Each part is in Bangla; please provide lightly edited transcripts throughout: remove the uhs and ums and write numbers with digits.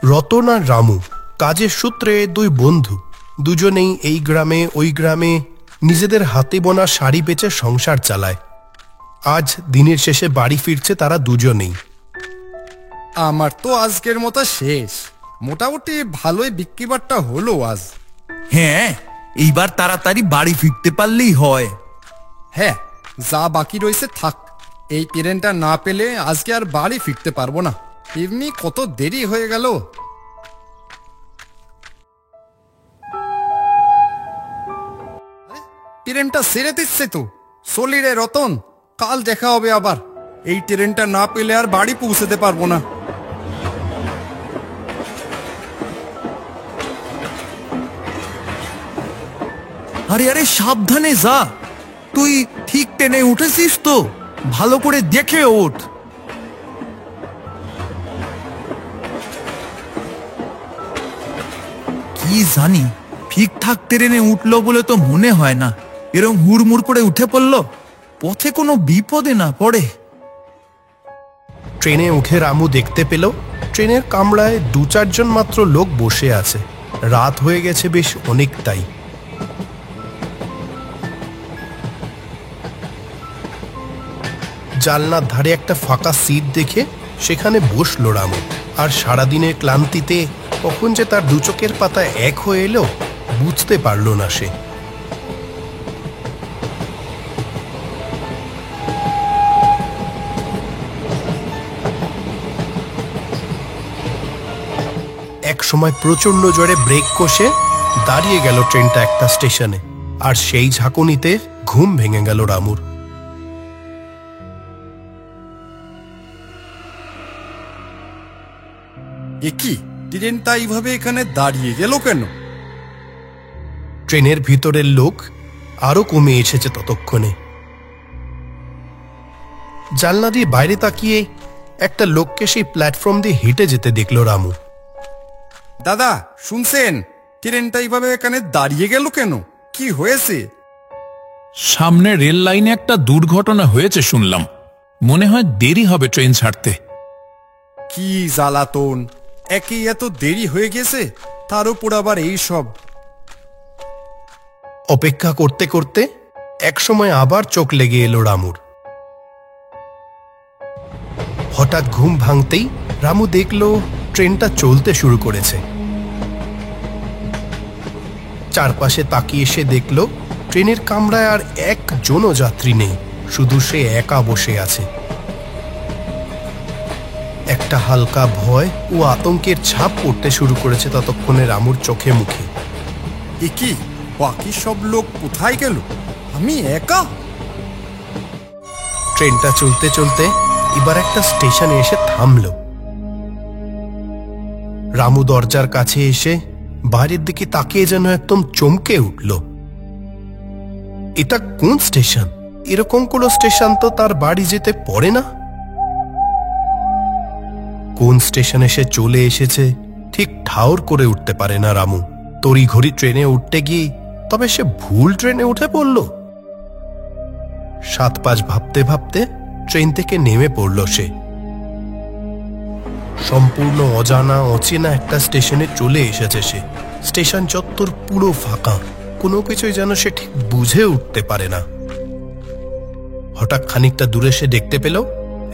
রতন আর রামু কাজের সূত্রে দুই বন্ধু। দুজনেই এই গ্রামে ওই গ্রামে নিজেদের হাতে বোনা শাড়ি বেচে সংসার চালায়। আজ দিনের শেষে বাড়ি ফিরছে তারা দুজনেই। আমার তো আজকের মতো শেষ, মোটামুটি ভালোই বিক্রিবারটা হলো আজ। হ্যাঁ, এইবার তাড়াতাড়ি বাড়ি ফিরতে পারলেই হয়। হ্যাঁ, যা বাকি রয়েছে থাক, এই ট্রেনটা না পেলে আজকে আর বাড়ি ফিরতে পারবো না। এমনি কত দেরি হয়ে গেল। ট্রেনটা ছেড়ে দিচ্ছে তো। চলি রে রতন, কাল দেখা হবে আবার। এই ট্রেনটা না পেলে আর বাড়ি পৌঁছতে পারবো না। আরে আরে সাবধানে যা, তুই ঠিক ট্রেনে উঠেছিস তো? ভালো করে দেখে ওঠ। কি জানি, ঠিকঠাক ট্রেনে উঠলো বলে তো মনে হয় না। এরকম হুড়মুড় করে উঠে পড়লো, পথে কোনো বিপদে না পড়ে। ট্রেনে উঠে রামু দেখতে পেল ট্রেনের কামরায় 2-4 জন মাত্র লোক বসে আছে। রাত হয়ে গেছে বেশ অনেকটাই। জানলার ধারে একটা ফাঁকা সিট দেখে সেখানে বসলো রামু। আর সারাদিনের ক্লান্তিতে কখন যে তার দু চোখের পাতা এক হয়ে এলো বুঝতে পারল না সে। এক সময় প্রচন্ড জোরে ব্রেক কষে দাঁড়িয়ে গেল ট্রেনটা একটা স্টেশনে। আর সেই ঝাঁকুনিতে ঘুম ভেঙে গেল রামুর। এ কি, ট্রেনটা এইভাবে এখানে দাঁড়িয়ে গেল কেন? ট্রেনের ভিতরের লোক আরো কমে এসেছে ততক্ষণে। জানলা দিয়ে বাইরে তাকিয়ে একটা লোককে সেই প্ল্যাটফর্ম দিয়ে হেঁটে যেতে দেখলো রামু। দাদা শুনছেন, ট্রেনটা এইভাবে এখানে দাঁড়িয়ে গেল কেন? কি হয়েছে? সামনে রেল লাইনে একটা দুর্ঘটনা হয়েছে শুনলাম, মনে হয় দেরি হবে ট্রেন ছাড়তে। কি জ্বালাতন, একই এত দেরি হয়ে গেছে, তার উপর আবার এই সব। অপেক্ষা করতে করতে একসময় আবার চোখ লেগে এলো রামুর। হঠাৎ ঘুম ভাঙতেই রামু দেখল ট্রেনটা চলতে শুরু করেছে। চারপাশে তাকিয়ে সে দেখল ট্রেনের কামরায় আর একজনও যাত্রী নেই, শুধু সে একা বসে আছে। একটা হালকা ভয় ও আতঙ্কের ছাপ পড়তে শুরু করেছে ততক্ষণে রামুর চোখে মুখে। এ কি, বাকি সব লোক কোথায় গেল? আমি একা? ট্রেনটা চলতে চলতে এবার একটা স্টেশনে এসে থামল। রামু দরজার কাছে এসে বাইরের দিকে তাকিয়ে যেন একদম চমকে উঠল। এটা কোন স্টেশন? এরকম কোন স্টেশন তো তার বাড়ি যেতে পড়ে না। কোন স্টেশনে সে চলে এসেছে ঠিক ঠাউর করে উঠতে পারে না রামু। তড়িঘড়ি ট্রেনে উঠতে গিয়ে তবে সে ভুল ট্রেনে উঠে পড়ল। 7-5 ভাবতে ভাবতে ট্রেন থেকে নেমে পড়ল সে। সম্পূর্ণ অজানা অচেনা একটা স্টেশনে চলে এসেছে সে। স্টেশন চত্বর পুরো ফাঁকা, কোনো কিছুই যেন সে ঠিক বুঝে উঠতে পারে না। হঠাৎ খানিকটা দূরে সে দেখতে পেল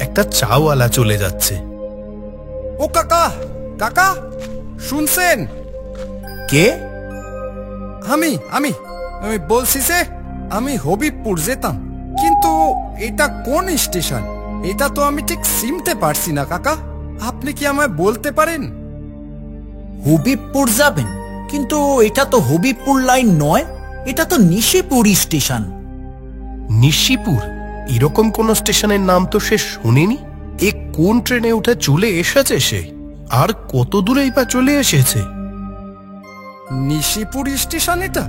একটা চাওয়ালা চলে যাচ্ছে। ও কাকা, কাকা শুনছেন? কে? আমি আমি আমি বলছি যে আমি হবিবপুর যেতাম, কিন্তু এটা কোন স্টেশন এটা তো আমি ঠিক চিনতে পারছি না। কাকা, আপনি কি আমায় বলতে পারেন? হবিবপুর যাবেন? কিন্তু এটা তো হবিবপুর লাইন নয়, এটা তো নিশিপুর স্টেশন। নিশিপুর? এরকম কোন স্টেশনের নাম তো সে শুনিনি। এ কোন ট্রেনে উঠে চলে এসেছে সে? আর কত দূরেই বা চলে এসেছে? নিশিপুর স্টেশন এটা?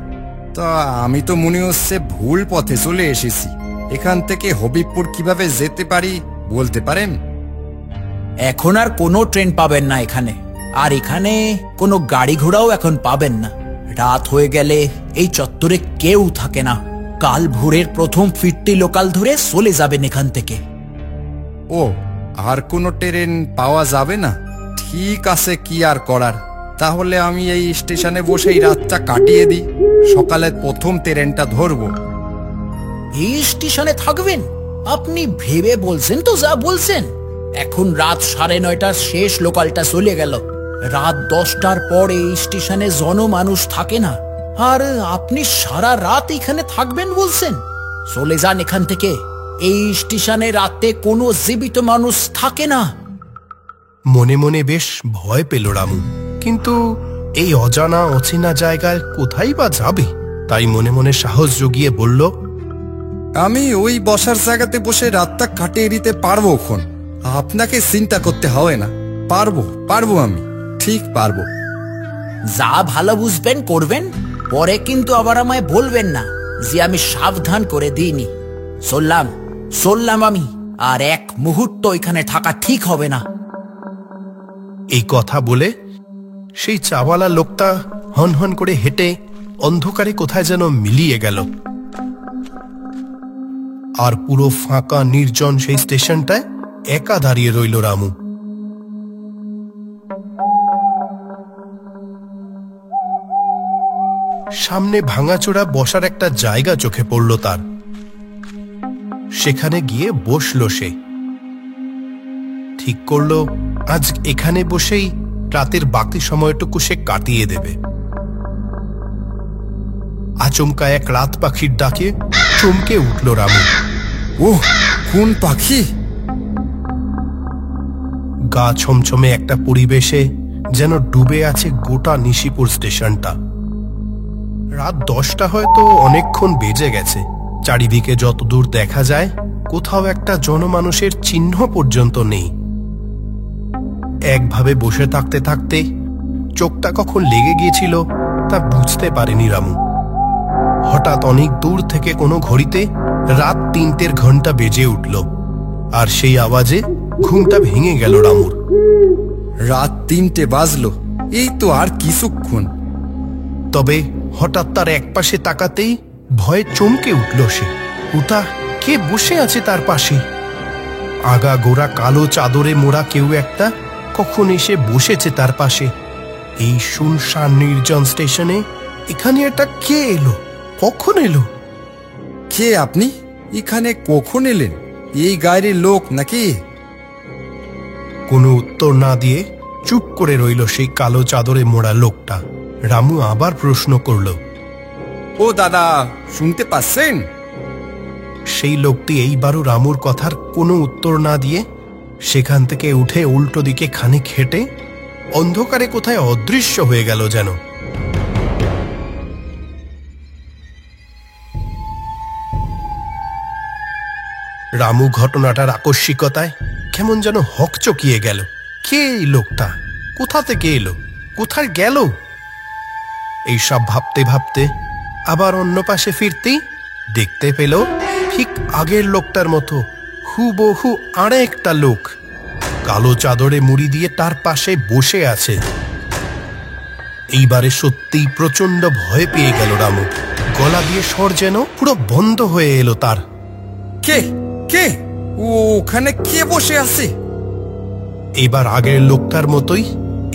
তা আমি তো মনে হচ্ছে ভুল পথে চলে এসেছি। এখান থেকে হবিবপুর কিভাবে যেতে পারি বলতে পারেন? এখন আর কোনো ট্রেন পাবেন না এখানে, আর এখানে কোনো গাড়ি ঘোড়াও এখন পাবেন না। রাত হয়ে গেলে এই চত্বরে কেউ থাকে না। কাল ভোরের প্রথম ফিরতি লোকাল ধরে চলে যাবেন এখান থেকে। ও, আর কোনো ট্রেন পাওয়া যাবে না? ঠিক আছে, কি আর করার। তাহলে আমি এই স্টেশনে বসেই রাতটা কাটিয়ে দিই, সকালে প্রথম ট্রেনটা ধরবো। এই স্টেশনে থাকবেন? আপনি ভেবে বলছেন তো যা বলছেন? এখন রাত 9:30টার শেষ লোকালটা চলে গেল। রাত 10টার পর এই স্টেশনে জনমানুষ থাকে না, আর আপনি সারা রাত এখানে থাকবেন বলছেন? চলে যান এখান থেকে। এই স্টেশনে রাতে কোনো জীবিত মানুষ থাকে না। মনে মনে বেশ ভয় পেল রামু, কিন্তু এই অজানা অচেনা জায়গায় কোথায় বা যাবে? তাই মনে মনে সাহস জুগিয়ে বলল, আমি ওই বসার জায়গাতে বসে রাতটা কাটিয়ে দিতে পারবো। এখন আপনাকে চিন্তা করতে হবে না, পারবো আমি, ঠিক পারবো। যা ভালো বুঝবেন করবেন, পরে কিন্তু আবার আমায় বলবেন না যে আমি সাবধান করে দিইনি। চললাম আমি, আর এক মুহূর্ত এখানে থাকা ঠিক হবে না। এই কথা বলে সেই চাওয়ালা লোকটা হন করে হেঁটে অন্ধকারে কোথায় যেন মিলিয়ে গেল। আর পুরো ফাঁকা নির্জন সেই স্টেশনটায় একা দাঁড়িয়ে রইল রামু। সামনে ভাঙাচোরা বসার একটা জায়গা চোখে পড়ল তার। সেখানে গিয়ে বসল সে। ঠিক করলো আজ এখানে বসেই রাতের বাকি সময়টুকু সে কাটিয়ে দেবে। আচমকা এক রাত পাখির ডাকে চমকে উঠল রামু। ওহ, কোন পাখি! গা ছমছমে একটা পরিবেশে যেন ডুবে আছে গোটা নিশিপুর স্টেশনটা। রাত 10টা হয়তো অনেকক্ষণ বেজে গেছে। চারিদিকে যতদূর দেখা যায় কোথাও একটা জনমানুষের চিহ্ন পর্যন্ত নেই। একভাবে বসে থাকতে থাকতে চোখটা কখন লেগে গিয়েছিল তা বুঝতে পারেনি রামু। হঠাৎ অনেক দূর থেকে কোনো ঘড়িতে রাত 3টের ঘন্টা বেজে উঠল, আর সেই আওয়াজে ঘুমটা ভেঙে গেল রামুর। রাত 3টে বাজলো, এই তো আর কিছুক্ষণ। তবে হঠাৎ তার একপাশে তাকাতেই ভয়ে চমকে উঠল সে। ওটা কে বসে আছে তার পাশে? আগা গোড়া কালো চাদরে মোড়া কেউ একটা কখন এসে বসেছে তার পাশে। এই শুনশান নির্জন স্টেশনে এখানে এটা কে এলো, কখন এলো? কে আপনি? এখানে কখন এলেন? এই গায়ের লোক নাকি? কোনো উত্তর না দিয়ে চুপ করে রইল সেই কালো চাদরে মোড়া লোকটা। রামু আবার প্রশ্ন করল, ও দাদা, শুনতে পাচ্ছেন? সেই লোকটি এইবারও রামুর কথার কোনো উত্তর না দিয়ে সেখান থেকে উঠে উল্টো দিকে খানিক হেঁটে অন্ধকারে কোথায় অদৃশ্য হয়ে গেল যেন। রামু ঘটনাটার আকস্মিকতায় কেমন যেন হকচকিয়ে গেল। কে এই লোকটা? কোথা থেকে এলো? কোথায় গেল? এইসব ভাবতে ভাবতে আবার অন্য পাশে ফিরতেই দেখতে পেল ঠিক আগের লোকটার মতো হুবহু আরেকটা লোক কালো চাদরে মুড়ি দিয়ে তার পাশে বসে আছে। এইবারে সত্যিই প্রচন্ড ভয় পেয়ে গেল রামু। গলা দিয়ে স্বর যেন পুরো বন্ধ হয়ে এলো তার। কে কে ওখানে কে বসে আছে? এবার আগের লোকটার মতোই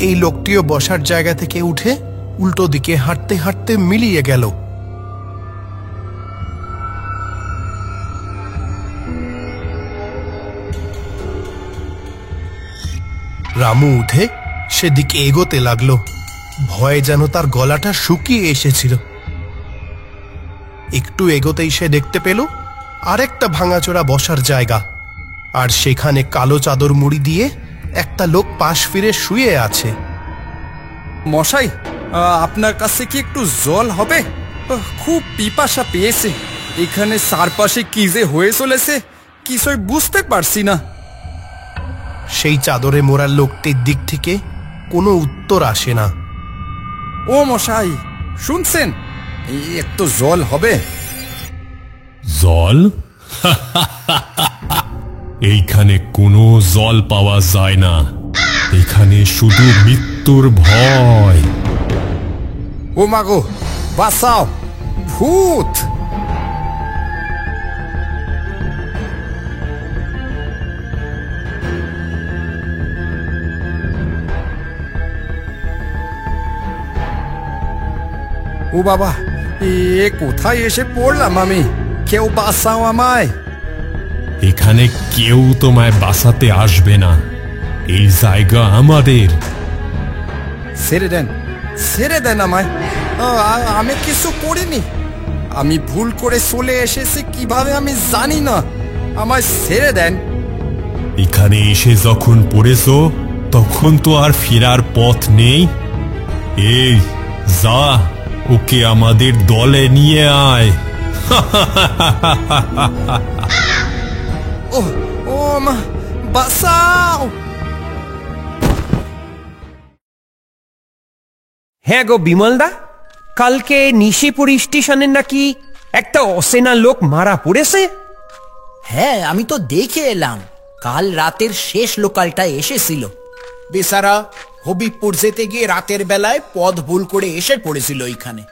এই লোকটিও বসার জায়গা থেকে উঠে উল্টো দিকে হাঁটতে হাঁটতে মিলিয়ে গেল। রামু উঠে সেদিকে এগোতে লাগলো। ভয়ে যেন তার গলাটা শুকিয়ে এসেছিল। একটু এগোতেই সে দেখতে পেল আরেকটা ভাঙাচোরা বসার জায়গা, আর সেখানে কালো চাদর মুড়ি দিয়ে একটা লোক পাশ ফিরে শুয়ে আছে। মশাই, আপনার কাছে কি একটু জল হবে? খুব পিপাসা পেয়েছে। এখানে চারপাশে কি যে হয়ে চলেছে কিছুই বুঝতে পারছি না। সেই চাদরে মোড়া লোকটির দিক থেকে কোনো উত্তর আসে না। ও মশাই, শুনছেন? একটু জল হবে? জল? এইখানে কোনো জল পাওয়া যায় না। এখানে শুধু মৃত্যুর ভয়। ও মাগো, বাঁচাও, ভূত! বাবা, এ কোথায় এসে পড়লাম আমি? কেউ বাঁচাও আমায়। এখানে কেউ তোমায় বাঁচাতে আসবে না, এই জায়গা আমাদের। ছেড়ে দেন, ছেড়ে দেন আমায়। আমি কিছু করিনি, আমি ভুল করে চলে এসেছি কিভাবে আমি জানি না, আমায় ছেড়ে দেন। এখানে এসে যখন পড়েছো তখন তো আর ফেরার পথ নেই। এই যা, ওকে আমাদের দলে নিয়ে আয়। ও ও মা, বাঁচাও। হ্যাঁ গো বিমলদা, কালকে নিশিপুর স্টেশনে নাকি একটা অচেনা লোক মারা পড়েছে। হ্যাঁ, আমি তো দেখে এলাম, কাল রাতের শেষ লোকালটা এসেছিল। বেচারা হবিবপুর যেতে গিয়ে রাতের বেলায় পথ ভুল করে এসে পড়েছিল এইখানে।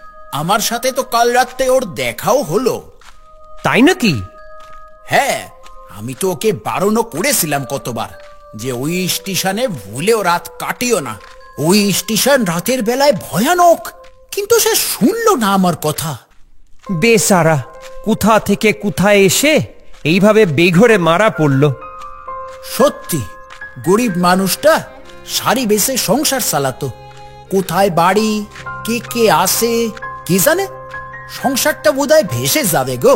আমার সাথে তো কাল রাতে ওর দেখাও হলো। তাই নাকি? হ্যাঁ, আমি তো ওকে বারণও করেছিলাম কতবার যে ওই স্টেশনে ভুলেও রাত কাটিও না, ওই স্টেশন রাতের বেলায় ভয়ানক, কিন্তু সে শুনলো না আমার কথা। বেচারা কোথা থেকে কোথায় এসে এইভাবে বেঘরে মারা পড়ল। সত্যি, গরিব মানুষটা শাড়ি বেচে সংসার চালাতো। কোথায় বাড়ি, কে কে আসে কি জানে, সংসারটা বোধহয় ভেসে যাবে গো।